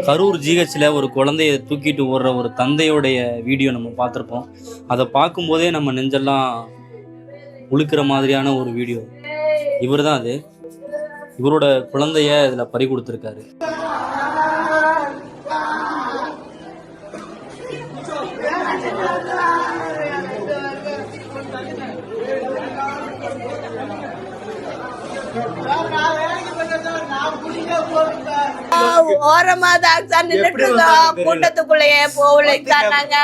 கரூர் ஜிஹெச்ல ஒரு குழந்தைய தூக்கிட்டு ஓடுற ஒரு தந்தையோடைய வீடியோ நம்ம பார்த்துருப்போம். அதை பார்க்கும்போதே நம்ம நெஞ்செல்லாம் உழுக்கிற மாதிரியான ஒரு வீடியோ. இவர் தான் அது. இவரோட குழந்தைய இதுல பறி கொடுத்துருக்காரு. ஓரமாதான் சார் நின்றுட்டு இருந்தோம். கூட்டத்துக்குள்ளேயே போகலைங்க சார். நாங்க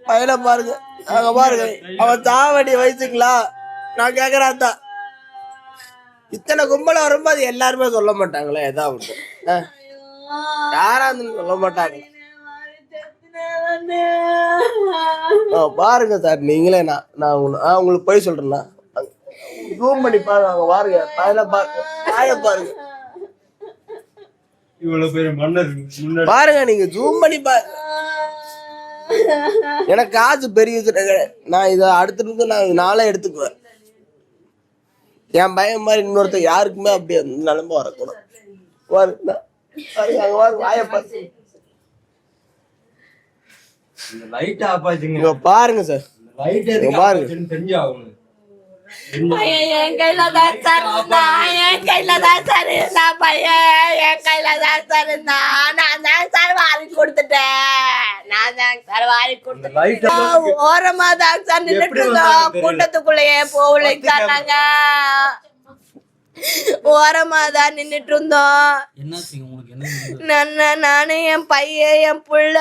பையனை பாருங்க, அங்க பாருங்க, அவன் தாவடி வயசுங்களா. நான் கேக்குறான், இத்தனை கும்பல வரும்போது எல்லாருமே சொல்ல மாட்டாங்களே, ஏதாவது யாராவது சொல்ல மாட்டாங்க. பாருங்க சார், நீங்களே நான் உங்களுக்கு போய் சொல்றேன்னா ஜூம் பண்ணி பாருங்க. அவங்க பாருங்க, பையனை பாருங்க, பாருங்க, இவ்வளவு பேர் மன்னர் பாருங்க, நீங்க ஜூம் பண்ணி பாருங்க. எனக்கு காசு பெரிய, நான் இதை அடுத்திருந்து நான் நாளே எடுத்துக்குவேன். என் பையன் மாதிரி இன்னொருத்தர் யாருக்குமே அப்படியே நிலம்ப வரக்கூடாது. பாருங்க சார், பாருங்க. என் கையில தான் சார் இருந்தா, என் கையில தான் சார் இருந்தா பையன், என் கையில தான் சார் இருந்தா. நான் தான் சார் வாரி கொடுத்துட்டேன். நான் தான் சார் வாரி கொடுத்துட்டேன். ஓரமா தான் சார் நின்றுட்டு இருந்தோம். கூட்டத்துக்குள்ளேயே போகலைங்க சார். நாங்க ஓரமா தான் நின்றுட்டு இருந்தோம். நானு என் பையன், என் புள்ள,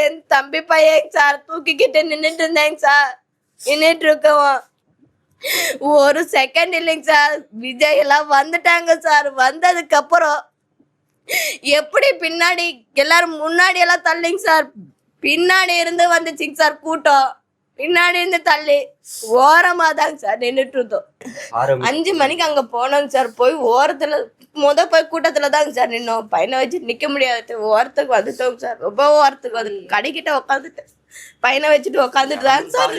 என் தம்பி பையன் சார் தூக்கிக்கிட்டு நின்றுட்டு இருந்தேங்க சார். நின்றுட்டு இருக்கோம். ஒரு செகண்ட் இல்லைங்க சார், விஜய் எல்லாம் வந்துட்டாங்க சார். வந்ததுக்கு அப்புறம் எப்படி பின்னாடி எல்லாரும் முன்னாடி எல்லாம் தள்ளிங்க சார். பின்னாடி இருந்து வந்துச்சுங்க சார் கூட்டம். பின்னாடி இருந்து தள்ளி ஓரமா தாங்க சார் நின்றுட்டு இருந்தோம். 5 மணிக்கு அங்க போனோங்க சார். போய் ஓரத்துல போய் கூட்டத்துல தாங்க சார் நின்னோம். பையனை வச்சு நிக்க முடியாது. ஓரத்துக்கு வந்துட்டோங்க சார். ரொம்ப ஓரத்துக்கு வந்து கடைக்கிட்ட உக்காந்துட்டு பையனை வச்சுட்டு உக்காந்துட்டு தாங்க சார்.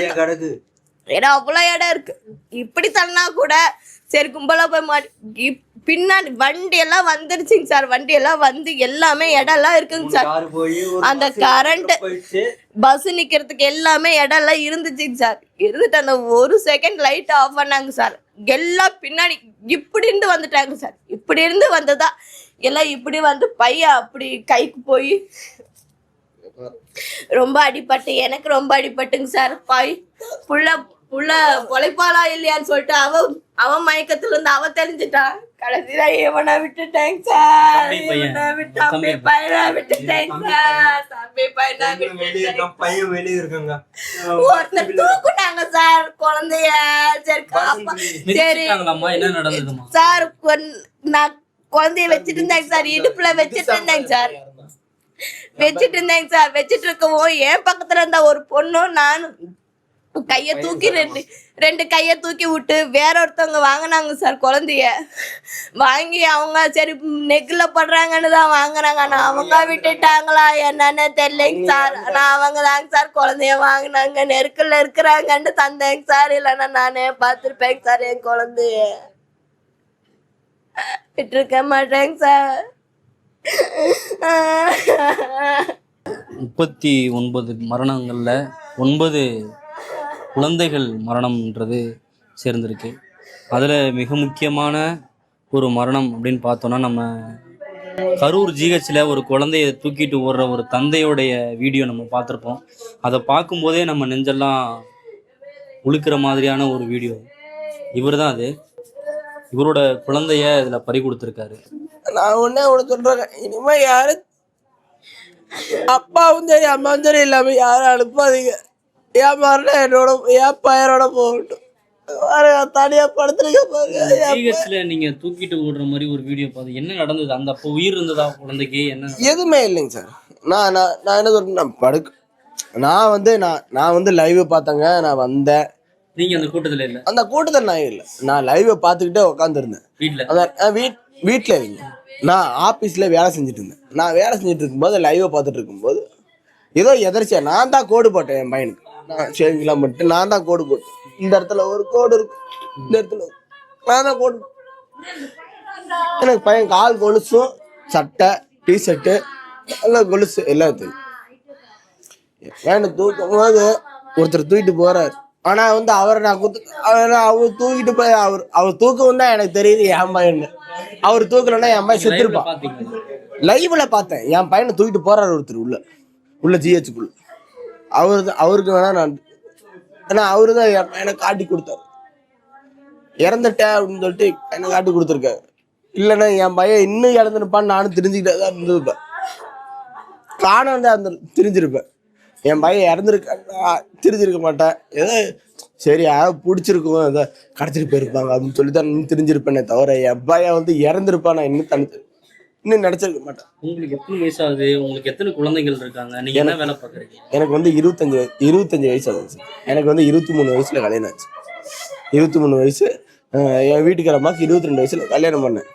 ஏன்னா அவ்வளோ இடம் இருக்கு. இப்படி தள்ளனா கூட சரி கும்பலா போய் மாட்டி. பின்னாடி வண்டி எல்லாம் வந்துருச்சுங்க சார். வண்டி எல்லாம் வந்து எல்லாமே இடம் எல்லாம் இருக்குங்க சார். அந்த கரண்ட் பஸ் நிக்கிறதுக்கு எல்லாமே இடம் எல்லாம் இருந்துச்சுங்க சார். இருந்துட்டு அந்த ஒரு செகண்ட் லைட் ஆஃப் பண்ணாங்க சார். எல்லாம் பின்னாடி இப்படி இருந்து வந்துட்டாங்க சார். இப்படி இருந்து வந்ததா எல்லாம் இப்படி வந்து பையன் அப்படி கைக்கு போய் ரொம்ப அடிபட்டு, எனக்கு ரொம்ப அடிபட்டுங்க சார். புள்ள பொழைப்பாளா இல்லையான்னு சொல்லிட்டு அவன் மயக்கத்துல இருந்து அவ தெரிஞ்சுட்டான். கடைசியில இவனை விட்டுட்டேங்க சார். இவனை விட்டு பையனை விட்டுட்டேங்க சார். தம்பி பையனை விட்டுட்டேங்க. ஒருத்தர் தூக்குனாங்க சார் குழந்தைய. சரி சார், நான் குழந்தைய வச்சுட்டு இருந்தேங்க சார். இடுப்புல வச்சுட்டு இருந்தேங்க சார். வச்சுட்டு இருக்கவும் என் பக்கத்துல இருந்த ஒரு பொண்ணும் நானும் கைய தூக்கி ரெண்டு கைய தூக்கி விட்டு வேற ஒருத்தவங்க வாங்கினாங்க சார். குழந்தைய வாங்கி அவங்க சரி நெக்குல படுறாங்கன்னு தான் வாங்குறாங்க. ஆனா அவங்க விட்டுட்டாங்களா என்னன்னு தெரியலைங்க சார். ஆனா அவங்க தாங்க சார் குழந்தைய வாங்கினாங்க. நெருக்கல்ல இருக்கிறாங்கன்னு தந்தேங்க சார். இல்லைன்னா நானே பார்த்துருப்பேங்க சார். என் குழந்தைய விட்டுருக்க மாட்டேங்க சார். 39 மரணங்கள்ல 9 குழந்தைகள் மரணம்ன்றது சேர்ந்திருக்கு. அதில் மிக முக்கியமான ஒரு மரணம் அப்படின்னு பார்த்தோன்னா, நம்ம கரூர் ஜிஹெச்சில் ஒரு குழந்தைய தூக்கிட்டு ஓடுற ஒரு தந்தையோடைய வீடியோ நம்ம பார்த்துருப்போம். அதை பார்க்கும்போதே நம்ம நெஞ்செல்லாம் உழுக்கிற மாதிரியான ஒரு வீடியோ. இவர் தான் அது. இவரோட குழந்தைய இதில் பறி கொடுத்துருக்காரு. நான் ஒன்னே ஒன்று சொல்றேன், இனிமே யாரு அப்பாவும் சரி அம்மாவும் சரி இல்லாம யாரும் அனுப்பாதீங்க. என் மாதிரில என்னோட என் பையனோட போகட்டும். தனியா படுத்துருக்க. நீங்க தூக்கிட்டு ஓடுற மாதிரி ஒரு வீடியோ பார்த்து என்ன நடந்தது? அந்த அப்போ உயிர் இருந்ததா குழந்தைக்கு? என்ன எதுவுமே இல்லைங்க சார். நான் என்ன சொல்றேன், நான் வந்து லைவ் பார்த்தேங்க. நான் வந்தேன். நீங்க அந்த கூட்டத்துல இல்ல? அந்த கூட்டத்தில் நான் இல்லை. நான் லைவ் பார்த்துக்கிட்டே உட்காந்துருந்தேன் வீட்டில் இல்லைங்க. நான் ஆஃபீஸில் வேலை செஞ்சுட்டு இருந்தேன். நான் வேலை செஞ்சுட்டு இருக்கும்போது லைவை பார்த்துட்டு இருக்கும்போது ஏதோ எதர்ச்சியா நான் தான் கோடு போட்டேன் என் பையனுக்கு. நான் ஷேவிங்லாம் பண்ணிட்டு நான் தான் கோடு போட்டேன். இந்த இடத்துல ஒரு கோடு இருக்கும், இந்த இடத்துல நான் தான் கோடு. எனக்கு பையன் கால் கொலுசும் சட்டை டிஷர்ட்டு எல்லாம் கொலுசு எல்லாத்தையும் வேணு தூக்கும் போது ஒருத்தர் தூக்கிட்டு போறாரு. ஆனா வந்து அவரை நான் அவர் தூக்கிட்டு போய் அவர் தூக்கம் தான் எனக்கு தெரியுது என் பையன். அவர் தூக்கலன்னா என் பையன் செத்துருப்பான். பார்த்தீங்களா? லைவ்ல பார்த்தேன் என் பையனை தூக்கிட்டு போறாரு ஒருத்தர் உள்ள ஜிஹெச்சுக்குள்ள. அவருக்கு வேணா நான், ஏன்னா அவரு தான் என் பையனை காட்டி கொடுத்தாரு. இறந்துட்டேன் அப்படின்னு சொல்லிட்டு என்னை காட்டி கொடுத்துருக்காரு. இல்லைன்னா என் பையன் இன்னும் இறந்துருப்பான்னு நானும் தெரிஞ்சுக்கிட்டே தான் இருந்திருப்பேன். காணாம அந்த தெரிஞ்சிருப்பேன். என் பையன் இறந்துருக்கா தெரிஞ்சிருக்க மாட்டேன். ஏதோ சரி யாராவது பிடிச்சிருக்கோம் ஏதோ கடத்திட்டு போயிருப்பாங்க அப்படின்னு சொல்லி தான் இன்னும் தெரிஞ்சிருப்பேனே தவிர என் பையன் வந்து இறந்துருப்பான் நான் இன்னும் நினைச்சிருக்க மாட்டேன். உங்களுக்கு எத்தனை வயசு ஆகுது? உங்களுக்கு எத்தனை குழந்தைகள் இருக்காங்க? நீங்க என்ன வேலை பார்க்குறீங்க? எனக்கு வந்து 25 வயசு ஆகுது. எனக்கு வந்து 23 வயசுல கல்யாணம் ஆச்சு. 23 வயசு. என் வீட்டுக்கார அம்மாவுக்கு 22 வயசுல கல்யாணம் பண்ணேன்.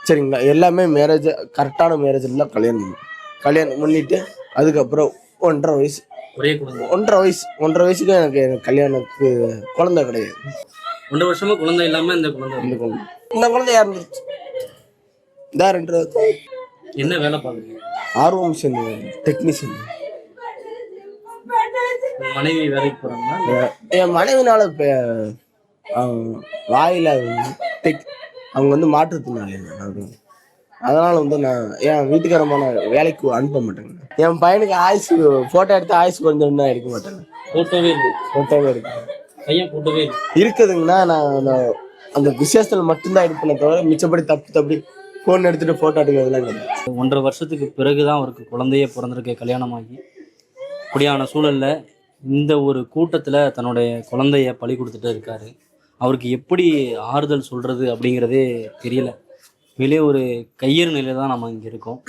சரிங்களா? எல்லாமே மேரேஜ் கரெக்டான மேரேஜ்ல தான் கல்யாணம் பண்ணேன். கல்யாணம் பண்ணிட்டு அதுக்கப்புறம் 1.5 வயசு, ஒரே குழந்தை? 1.5 வயசுக்கு எனக்கு கல்யாணத்துக்கு குழந்தை கிடையாது. 1 வருஷமா குழந்தை இல்லாம இந்த குழந்தை இந்த குழந்தை இறந்துருச்சு. இந்த 2 என்ன வேலை பார்க்குறீங்க? ஆர்வம் சேர்ந்து டெக்னீஷியன். மனைவி வேலைக்கு போறாங்களா? என் மனைவினால வாயில அவங்க வந்து மாற்றுத்தினால அதனால வந்து நான் என் வீட்டுக்காரமான வேலைக்கு அனுப்ப மாட்டேங்க. என் பையனுக்கு ஆயுசு போட்டோ எடுத்து ஆயுசு கொஞ்சம் எடுக்க மாட்டேங்க. போட்டோவே இல்லை? போட்டோவே இருக்கு. பையன் போட்டோவே இல்லை இருக்குதுங்கன்னா நான் அந்த விசேஷத்துல மட்டும்தான் எடுப்பேனே தவிர மிச்சப்படி தப்பி ஃபோன் எடுத்துட்டு போட்டோ எடுக்கிறதுலாம் கிடையாது. 1.5 வருஷத்துக்கு பிறகுதான் அவருக்கு குழந்தையே பிறந்திருக்கு, கல்யாணமாகி. அப்படியான சூழல்ல இந்த ஒரு கூட்டத்துல தன்னுடைய குழந்தைய பலி கொடுத்துட்டு இருக்காரு. அவருக்கு எப்படி ஆறுதல் சொல்றது அப்படிங்கிறதே தெரியல. வெளியே ஒரு கையறு நிலையில தான் நம்ம இங்கே இருக்கோம்.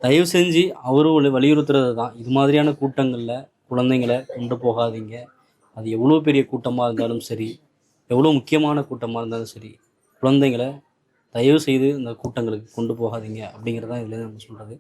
தயவு செஞ்சு அவரும் வலியுறுத்துறது தான், இது மாதிரியான கூட்டங்களில் குழந்தைங்களை கொண்டு போகாதீங்க. அது எவ்வளோ பெரிய கூட்டமாக இருந்தாலும் சரி, எவ்வளோ முக்கியமான கூட்டமாக இருந்தாலும் சரி, குழந்தைங்களை தயவு செய்து இந்த கூட்டங்களுக்கு கொண்டு போகாதீங்க அப்படிங்கிறது தான் இதில் நம்ம சொல்கிறது.